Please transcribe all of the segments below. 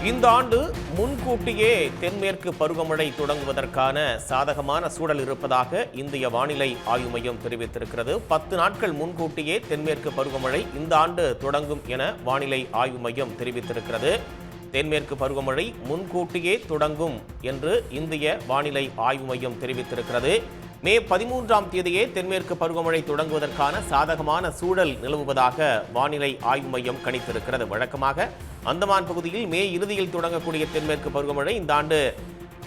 இந்த ஆண்டு முன்கூட்டியே தென்மேற்கு பருவமழை தொடங்குவதற்கான சாதகமான சூழல் இருப்பதாக இந்திய வானிலை ஆய்வு மையம் தெரிவித்திருக்கிறது. 10 நாட்கள் முன்கூட்டியே தென்மேற்கு பருவமழை இந்த ஆண்டு தொடங்கும் என வானிலை ஆய்வு மையம் தெரிவித்திருக்கிறது. தென்மேற்கு பருவமழை முன்கூட்டியே தொடங்கும் என்று இந்திய வானிலை ஆய்வு மையம் தெரிவித்திருக்கிறது. மே 13ஆம் தேதியே தென்மேற்கு பருவமழை தொடங்குவதற்கான சாதகமான சூழல் நிலவுவதாக வானிலை ஆய்வு மையம் கணித்திருக்கிறது. வழக்கமாக அந்தமான் பகுதியில் மே இறுதியில் தொடங்கக்கூடிய தென்மேற்கு பருவமழை இந்த ஆண்டு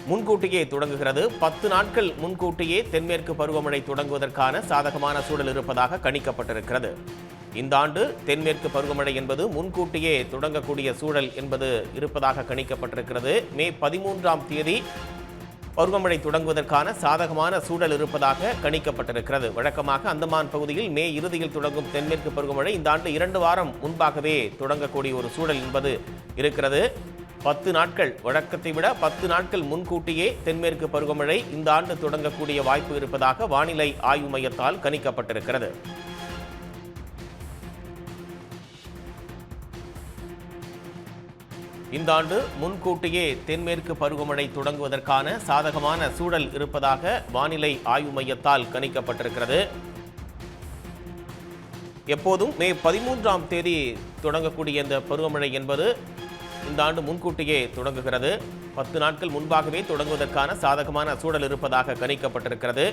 முன்கூட்டியே தொடங்குகிறது. 10 நாட்கள் முன்கூட்டியே தென்மேற்கு பருவமழை தொடங்குவதற்கான சாதகமான சூழல் இருப்பதாக கணிக்கப்பட்டிருக்கிறது. இந்த ஆண்டு தென்மேற்கு பருவமழை என்பது முன்கூட்டியே தொடங்கக்கூடிய சூழல் என்பது இருப்பதாக கணிக்கப்பட்டிருக்கிறது. மே 13ஆம் தேதி பருவமழை தொடங்குவதற்கான சாதகமான சூழல் இருப்பதாக கணிக்கப்பட்டிருக்கிறது. வழக்கமாக அந்தமான் பகுதியில் மே இறுதியில் தொடங்கும் தென்மேற்கு பருவமழை இந்த ஆண்டு 2 வாரம் முன்பாகவே தொடங்கக்கூடிய ஒரு சூழல் என்பது இருக்கிறது. 10 நாட்கள் வழக்கத்தை விட 10 நாட்கள் முன்கூட்டியே தென்மேற்கு பருவமழை இந்த ஆண்டு தொடங்கக்கூடிய வாய்ப்பு இருப்பதாக வானிலை ஆய்வு மையத்தால் கணிக்கப்பட்டிருக்கிறது. இந்த ஆண்டு முன்கூட்டியே தென்மேற்கு பருவமழை தொடங்குவதற்கான சாதகமான சூழல் இருப்பதாக வானிலை ஆய்வு மையத்தால் கணிக்கப்பட்டிருக்கிறது. எப்போதும் மே 13ஆம் தேதி தொடங்கக்கூடிய இந்த பருவமழை என்பது இந்த ஆண்டு முன்கூட்டியே தொடங்குகிறது. 10 நாட்கள் முன்பாகவே தொடங்குவதற்கான சாதகமான சூழல் இருப்பதாக கணிக்கப்பட்டிருக்கிறது.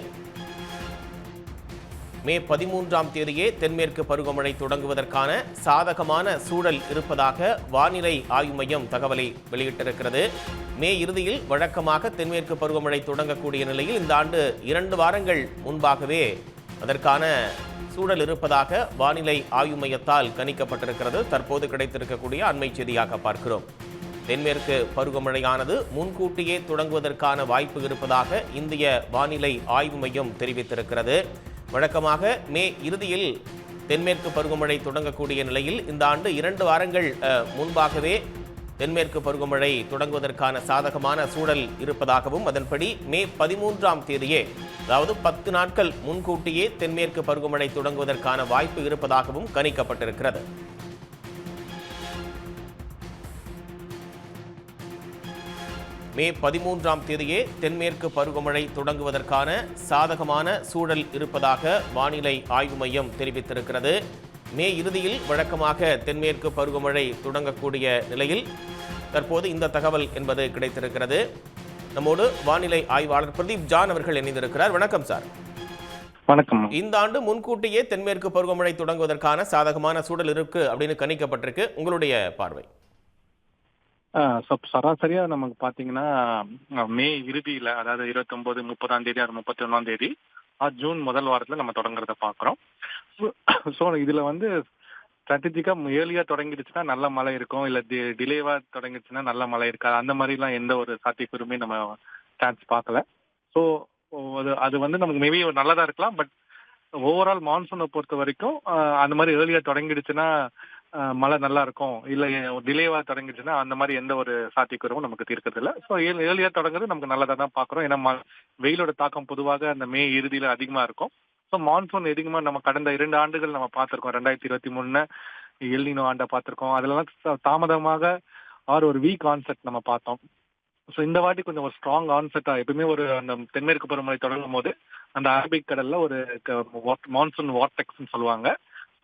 மே 13ஆம் தேதியே தென்மேற்கு பருவமழை தொடங்குவதற்கான சாதகமான சூழல் இருப்பதாக வானிலை ஆய்வு மையம் தகவலை வெளியிட்டிருக்கிறது. மே இறுதியில் வழக்கமாக தென்மேற்கு பருவமழை தொடங்கக்கூடிய நிலையில் இந்த ஆண்டு 2 வாரங்கள் முன்பாகவே அதற்கான சூழல் இருப்பதாக வானிலை ஆய்வு மையத்தால் கணிக்கப்பட்டிருக்கிறது. தற்போது கிடைத்திருக்கக்கூடிய அண்மை செய்தியாக பார்க்கிறோம். தென்மேற்கு பருவமழையானது முன்கூட்டியே தொடங்குவதற்கான வாய்ப்பு இருப்பதாக இந்திய வானிலை ஆய்வு மையம் தெரிவித்திருக்கிறது. வழக்கமாக மே இறுதியில் தென்மேற்கு பருவமழை தொடங்கக்கூடிய நிலையில் இந்த ஆண்டு 2 வாரங்கள் முன்பாகவே தென்மேற்கு பருவமழை தொடங்குவதற்கான சாதகமான சூழல் இருப்பதாகவும் அதன்படி மே 13ஆம் தேதியே அதாவது 10 நாட்கள் முன்கூட்டியே தென்மேற்கு பருவமழை தொடங்குவதற்கான வாய்ப்பு இருப்பதாகவும் கணிக்கப்பட்டிருக்கிறது. மே 13ஆம் தேதியே தென்மேற்கு பருவமழை தொடங்குவதற்கான சாதகமான சூழல் இருப்பதாக வானிலை ஆய்வு மையம் தெரிவித்திருக்கிறது. மே இறுதியில் வழக்கமாக தென்மேற்கு பருவமழை தொடங்கக்கூடிய நிலையில் தற்போது இந்த தகவல் என்பது கிடைத்திருக்கிறது. நம்மோடு வானிலை ஆய்வாளர் பிரதீப் ஜான் அவர்கள் இணைந்திருக்கிறார். வணக்கம் சார். வணக்கம். இந்த ஆண்டு முன்கூட்டியே தென்மேற்கு பருவமழை தொடங்குவதற்கான சாதகமான சூழல் இருக்கு அப்படின்னு கணிக்கப்பட்டிருக்கு. உங்களுடைய பார்வை? சராசரியா நமக்கு பாத்தீங்கன்னா மே இறுதியில, அதாவது 29, 30ஆம் தேதி, 31ஆம் தேதி, ஜூன் முதல் வாரத்துல நம்ம தொடங்குறத பாக்குறோம். ஸோ இதுல வந்து ஸ்ட்ராட்டஜிக்கா ஏர்லியா தொடங்கிடுச்சுன்னா நல்ல மழை இருக்கும், இல்ல டிலேவா தொடங்கிடுச்சுன்னா நல்ல மழை இருக்காது. அந்த மாதிரி எல்லாம் எந்த ஒரு சாத்தியக்கூறுமே நம்ம சான்ஸ் பார்க்கல. ஸோ அது வந்து நமக்கு மேபி நல்லதா இருக்கலாம். பட் ஓவரால் மான்சூனை பொறுத்த வரைக்கும் அந்த மாதிரி ஏர்லியா தொடங்கிடுச்சுன்னா மழை நல்லா இருக்கும், இல்ல டிலேவா தொடங்கிடுச்சுன்னா அந்த மாதிரி எந்த ஒரு சாத்தியக்கூறும் நமக்கு தீர்க்கிறது இல்லை. ஸோ ஏர்லியா தொடங்குறது நமக்கு நல்லதா தான் பாக்குறோம். ஏன்னா வெயிலோட தாக்கம் பொதுவாக அந்த மே இறுதியில அதிகமா இருக்கும். ஸோ மான்சூன் அதிகமா நம்ம கடந்த 2 ஆண்டுகள் நம்ம பார்த்திருக்கோம். 2023 எல்னினோ ஆண்டை பார்த்திருக்கோம். அதுலலாம் தாமதமாக ஒரு வீக் ஆன்செட் நம்ம பார்த்தோம். ஸோ இந்த வாட்டி கொஞ்சம் ஒரு ஸ்ட்ராங் ஆன்செட்டா, எப்பவுமே ஒரு அந்த தென்மேற்கு பருவமழை தொடங்கும் போது அந்த அரபிக் கடல்ல ஒரு மான்சூன் வார்டெக்ஸ்ன்னு சொல்லுவாங்க,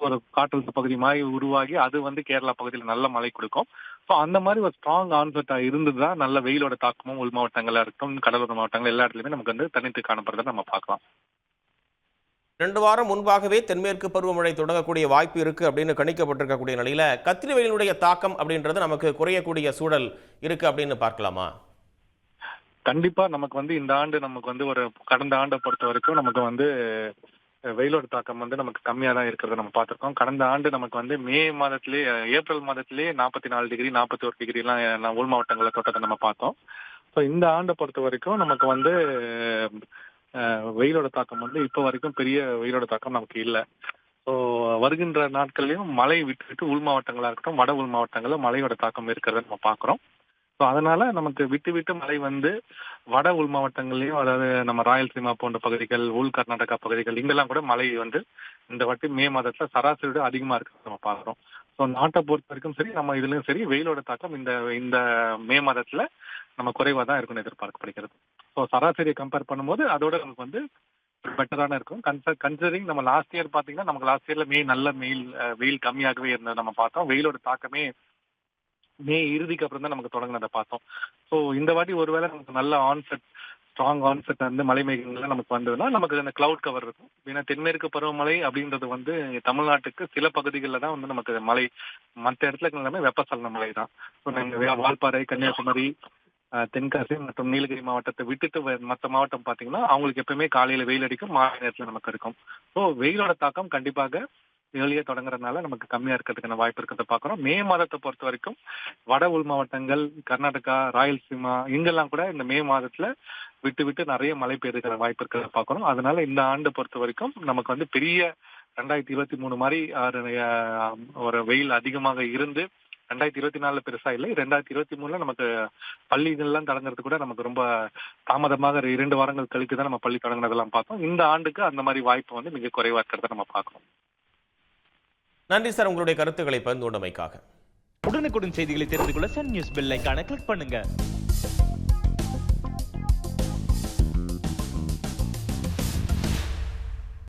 ஒரு காற்றழுத்த பகுதி மாதிரி உருவாகி அது வந்து கேரளா பகுதியில் நல்ல மழை கொடுக்கும். ஸோ அந்த மாதிரி ஒரு ஸ்ட்ராங் ஆன்செட்டா இருந்துதான் நல்ல வெயிலோட தாக்கமும் உள் மாவட்டங்களா இருக்கட்டும், கடலோர மாவட்டங்கள் எல்லா இடத்துலயுமே நமக்கு வந்து தனித்து காணப்படுறதை நம்ம பார்க்கலாம். 2 வாரம் முன்பாகவே தென்மேற்கு பருவமழை தொடங்கக்கூடிய வாய்ப்பு இருக்கு அப்படின்னு கணிக்கப்பட்டிருக்கக்கூடிய நிலையில கத்திரி வெயிலுடைய தாக்கம் அப்படின்றது நமக்கு குறையக்கூடிய சூழல் இருக்கு அப்படின்னு பார்க்கலாமா? கண்டிப்பா நமக்கு வந்து இந்த ஆண்டு நமக்கு வந்து ஒரு கடந்த ஆண்டை பொறுத்த வரைக்கும் நமக்கு வந்து வெயிலோட தாக்கம் வந்து நமக்கு கம்மியா தான் இருக்கிறத நம்ம பார்த்திருக்கோம். கடந்த ஆண்டு நமக்கு வந்து மே மாதத்திலேயே, ஏப்ரல் மாதத்திலேயே 44 டிகிரி 41 டிகிரி எல்லாம் உள் மாவட்டங்களை தொட்டத்தை நம்ம பார்த்தோம். ஸோ இந்த ஆண்டை பொறுத்த வரைக்கும் நமக்கு வந்து வெயிலோட தாக்கம் வந்து இப்போ வரைக்கும் பெரிய வெயிலோட தாக்கம் நமக்கு இல்லை. ஸோ வருகின்ற நாட்கள்லயும் மழை விட்டு விட்டு உள் மாவட்டங்களா இருக்கட்டும், வட உள் மாவட்டங்கள்ல மழையோட தாக்கம் இருக்கிறத நம்ம பார்க்குறோம். ஸோ அதனால நமக்கு விட்டு விட்டு மழை வந்து வட உள் மாவட்டங்கள்லயும், அதாவது நம்ம ராயல்சீமா போன்ற பகுதிகள், உள் கர்நாடகா பகுதிகள், இங்கெல்லாம் கூட மழை வந்து இந்த வாட்டி மே மாதத்துல சராசரியோட அதிகமா இருக்கிறத நம்ம பார்க்குறோம். ஸோ நாட்டை பொறுத்த வரைக்கும் சரி, நம்ம இதுலயும் சரி, வெயிலோட தாக்கம் இந்த இந்த மே மாதத்துல நம்ம குறைவா தான் இருக்கும்னு எதிர்பார்க்கப்படுகிறது. ஸோ சராசரியை கம்பேர் பண்ணும்போது அதோட நமக்கு வந்து பெட்டரான இருக்கும். கன்சிடரிங் நம்ம லாஸ்ட் இயர் பாத்தீங்கன்னா, நமக்கு லாஸ்ட் இயர்ல நல்ல வெயில் கம்மியாகவே இருந்தது நம்ம பார்த்தோம். வெயிலோட தாக்கமே மே இறுதிக்கு அப்புறம் தான் நமக்கு தொடங்கினதை பார்த்தோம். ஸோ இந்த வாட்டி ஒருவேளை நமக்கு நல்ல ஸ்ட்ராங் ஆன்செட் வந்து மழை மேகங்கள்லாம் நமக்கு வந்ததுன்னா நமக்கு அந்த கிளவுட் கவர் இருக்கும். ஏன்னா தென்மேற்கு பருவமழை அப்படின்றது வந்து தமிழ்நாட்டுக்கு சில பகுதிகளில் தான் வந்து நமக்கு மழை, மற்ற இடத்துல எல்லாமே வெப்பசலன மழை தான். ஸோ நாங்கள் வால்பாறை, கன்னியாகுமரி, தென்காசி மற்றும் நீலகிரி மாவட்டத்தை விட்டுட்டு மற்ற மாவட்டம் பார்த்தீங்கன்னா அவங்களுக்கு எப்பவுமே காலையில வெயில் அடிக்கும், மாலை நேரத்தில் நமக்கு இருக்கும். ஸோ வெயிலோட தாக்கம் கண்டிப்பாக ஏர்லியா தொடங்குறதுனால நமக்கு கம்மியா இருக்கிறதுக்கான வாய்ப்பு இருக்கிறத பாக்குறோம். மே மாதத்தை பொறுத்த வரைக்கும் வட உள் மாவட்டங்கள், கர்நாடகா, ராயல்சீமா இங்கெல்லாம் கூட இந்த மே மாதத்துல விட்டு விட்டு நிறைய மழை பெய்யுற வாய்ப்பு இருக்கிறத பாக்குறோம். அதனால இந்த ஆண்டு பொறுத்த வரைக்கும் நமக்கு வந்து பெரிய 2023 மாதிரி ஒரு வெயில் அதிகமாக இருந்து 2024 பெருசா இல்லை. 2023 நமக்கு பள்ளிகள்லாம் தொடங்குறது கூட நமக்கு ரொம்ப தாமதமாக 2 வாரங்கள் கழித்து தான் நம்ம பள்ளி தொடங்கினதெல்லாம் பார்த்தோம். இந்த ஆண்டுக்கு அந்த மாதிரி வாய்ப்பு வந்து மிக குறைவா இருக்கிறத நம்ம பார்க்கிறோம். நன்றி சார், உங்களுடைய கருத்துக்களை பகிர்ந்து கொண்டமைக்காக. உடனுக்குடன் செய்திகளை தெரிந்து கொள்ள சன் நியூஸ் பெல் ஐகானை கிளிக் பண்ணுங்க.